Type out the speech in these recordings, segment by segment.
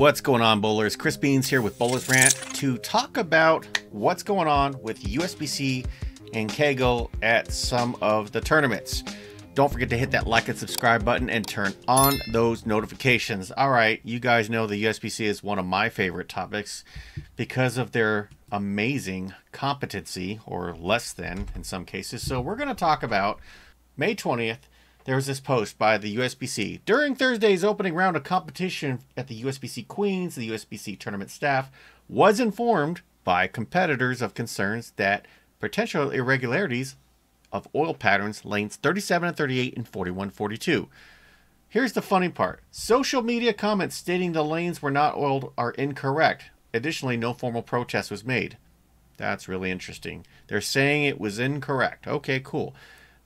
What's going on, bowlers? Chris Beans here with Bowlers Rant to talk about what's going on with Usbc and Kegel at some of the tournaments. Don't forget to hit that like and subscribe button and turn on those notifications. All right, you guys know the Usbc is one of my favorite topics because of their amazing competency, or less than in some cases. So we're going to talk about May 20th. There was this post by the Usbc. During Thursday's opening round of competition at the Usbc Queens, the Usbc tournament staff was informed by competitors of concerns that potential irregularities of oil patterns lanes 37 and 38 and 41 42. Here's the funny part. Social media comments stating the lanes were not oiled are incorrect. Additionally, no formal protest was made. That's really interesting. They're saying it was incorrect. Okay, cool.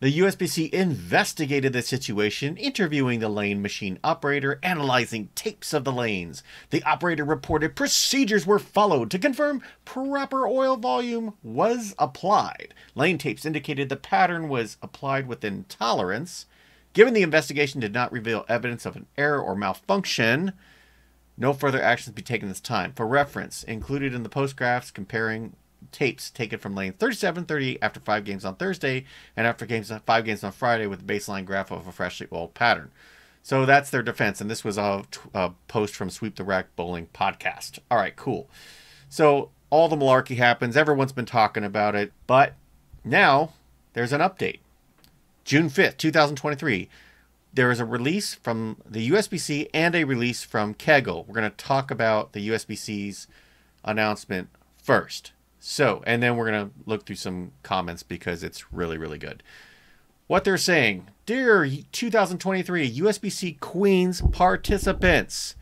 The Usbc investigated the situation, interviewing the lane machine operator, analyzing tapes of the lanes. The operator reported procedures were followed to confirm proper oil volume was applied. Lane tapes indicated the pattern was applied within tolerance. Given the investigation did not reveal evidence of an error or malfunction, no further actions be taken this time. For reference, included in the post graphs comparing tapes taken from lane 37, 38 after 5 games on Thursday and after 5 games on Friday with a baseline graph of a freshly oiled pattern. So that's their defense, and this was a post from Sweep the Rack Bowling podcast. All right, cool. So all the malarkey happens. Everyone's been talking about it, but now there's an update. June 5th, 2023. There is a release from the Usbc and a release from Kegel. We're going to talk about the Usbc's announcement first. So, and then we're going to look through some comments because it's really, really good. What they're saying: Dear 2023 Usbc Queens participants,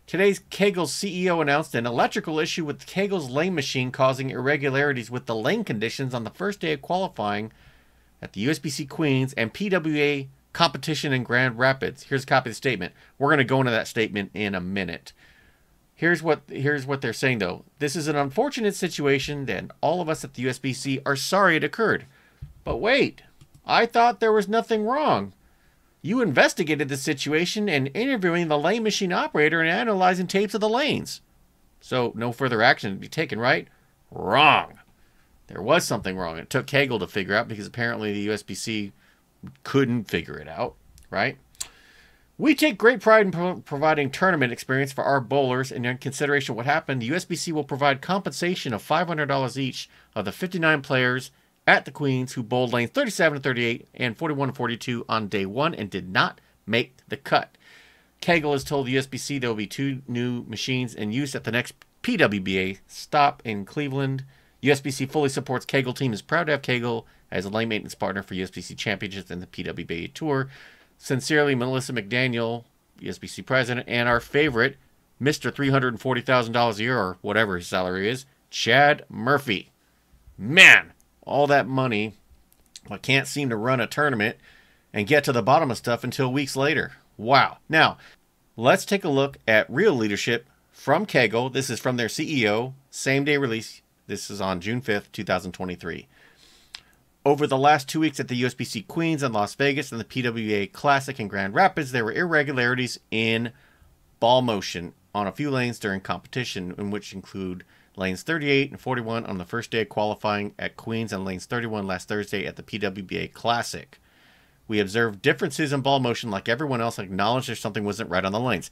today's Kegel's CEO announced an electrical issue with Kegel's lane machine causing irregularities with the lane conditions on the first day of qualifying at the Usbc Queens and PWA competition in Grand Rapids. Here's a copy of the statement. We're going to go into that statement in a minute. Here's what they're saying, though. This is an unfortunate situation, and all of us at the Usbc are sorry it occurred. But wait, I thought there was nothing wrong. You investigated the situation and interviewing the lane machine operator and analyzing tapes of the lanes. So no further action to be taken, right? Wrong. There was something wrong. It took Kegel to figure out because apparently the Usbc couldn't figure it out, right? We take great pride in providing tournament experience for our bowlers, and in consideration of what happened, the Usbc will provide compensation of $500 each of the 59 players at the Queens who bowled lanes 37 and 38 and 41 and 42 on day one and did not make the cut. Kegel has told the Usbc there will be 2 new machines in use at the next PWBA stop in Cleveland. Usbc fully supports Kegel team, is proud to have Kegel as a lane maintenance partner for Usbc Championships and the PWBA Tour. Sincerely, Melissa McDaniel, Usbc president, and our favorite, Mr. $340,000 a year, or whatever his salary is, Chad Murphy. Man, all that money, but can't seem to run a tournament and get to the bottom of stuff until weeks later. Wow. Now, let's take a look at real leadership from Kegel. This is from their CEO, same day release. This is on June 5th, 2023. Over the last 2 weeks at the Usbc Queens in Las Vegas and the PWA Classic in Grand Rapids, there were irregularities in ball motion on a few lanes during competition, in which include lanes 38 and 41 on the first day of qualifying at Queens and lanes 31 last Thursday at the PWBA Classic. We observed differences in ball motion like everyone else, and acknowledged there's something wasn't right on the lanes.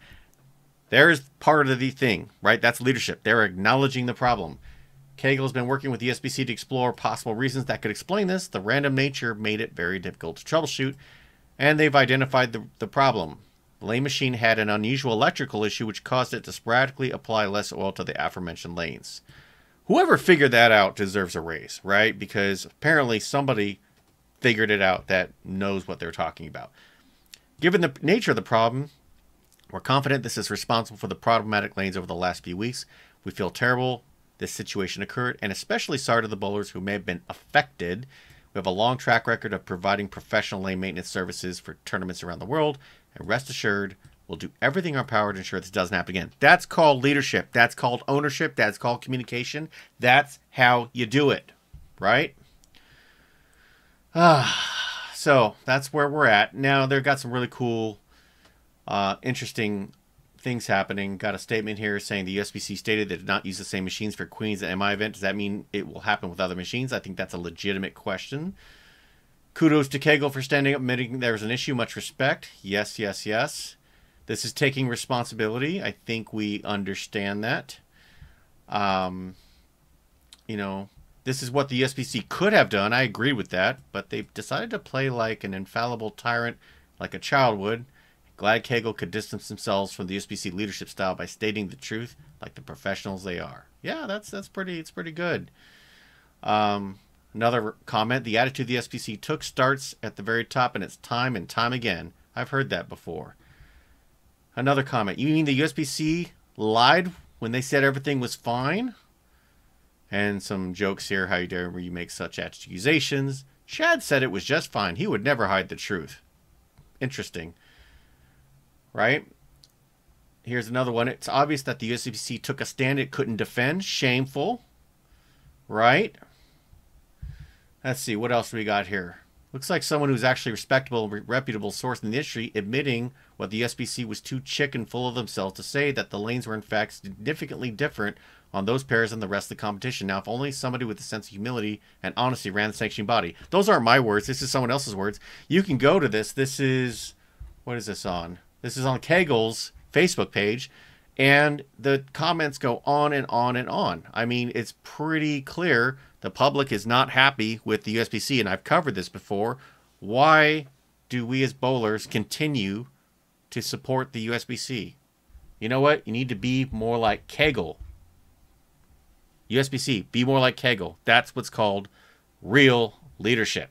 There's part of the thing, right? That's leadership. They're acknowledging the problem. Kegel has been working with the Usbc to explore possible reasons that could explain this. The random nature made it very difficult to troubleshoot, and they've identified the problem. The lane machine had an unusual electrical issue which caused it to sporadically apply less oil to the aforementioned lanes. Whoever figured that out deserves a raise, right? Because apparently somebody figured it out that knows what they're talking about. Given the nature of the problem, we're confident this is responsible for the problematic lanes over the last few weeks. We feel terrible this situation occurred, and especially sorry to the bowlers who may have been affected. We have a long track record of providing professional lane maintenance services for tournaments around the world, and rest assured, we'll do everything in our power to ensure this doesn't happen again. That's called leadership. That's called ownership. That's called communication. That's how you do it, right? So that's where we're at. Now, they've got some really cool, interesting things happening. Got a statement here saying the USBC stated they did not use the same machines for Queens and MI event. Does that mean it will happen with other machines? I think that's a legitimate question. Kudos to Kegel for standing up, admitting there was an issue. Much respect. Yes, yes, yes. This is taking responsibility. I think we understand that. You know, this is what the USBC could have done. I agree with that. But they've decided to play like an infallible tyrant, like a child would. Glad Kegel could distance themselves from the USBC leadership style by stating the truth like the professionals they are. Yeah, it's pretty good. Another comment, the attitude the USBC took starts at the very top, and it's time and time again. I've heard that before. Another comment, you mean the USBC lied when they said everything was fine? And some jokes here, how dare you make such accusations? Chad said it was just fine. He would never hide the truth. Interesting. Right? Here's another one. It's obvious that the USBC took a stand it couldn't defend. Shameful. Right? Let's see. What else do we got here? Looks like someone who's actually a respectable, reputable source in the industry admitting what the USBC was too chicken full of themselves to say that the lanes were in fact significantly different on those pairs than the rest of the competition. Now, if only somebody with a sense of humility and honesty ran the sanctioning body. Those aren't my words. This is someone else's words. You can go to this. This is... What is this on? This is on Kegel's Facebook page. And the comments go on and on and on. I mean, it's pretty clear the public is not happy with the USBC. And I've covered this before. Why do we as bowlers continue to support the USBC? You know what? You need to be more like Kegel. USBC, be more like Kegel. That's what's called real leadership.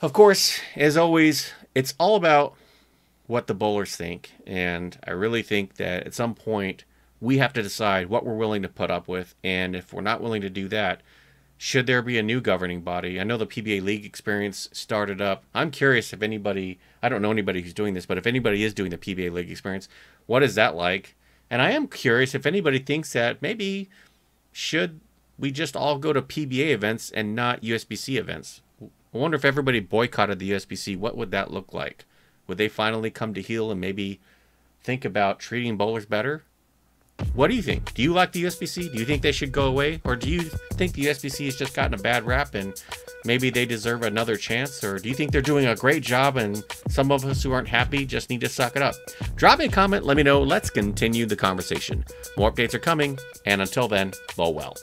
Of course, as always, it's all about what the bowlers think. And I really think that at some point, we have to decide what we're willing to put up with. And if we're not willing to do that, should there be a new governing body? I know the PBA League experience started up. I'm curious if anybody, I don't know anybody who's doing this, but if anybody is doing the PBA League experience, what is that like? And I am curious if anybody thinks that maybe should we just all go to PBA events and not USBC events? I wonder if everybody boycotted the USBC, what would that look like? Would they finally come to heel and maybe think about treating bowlers better? What do you think? Do you like the USBC? Do you think they should go away? Or do you think the USBC has just gotten a bad rap and maybe they deserve another chance? Or do you think they're doing a great job and some of us who aren't happy just need to suck it up? Drop me a comment. Let me know. Let's continue the conversation. More updates are coming. And until then, bowl well.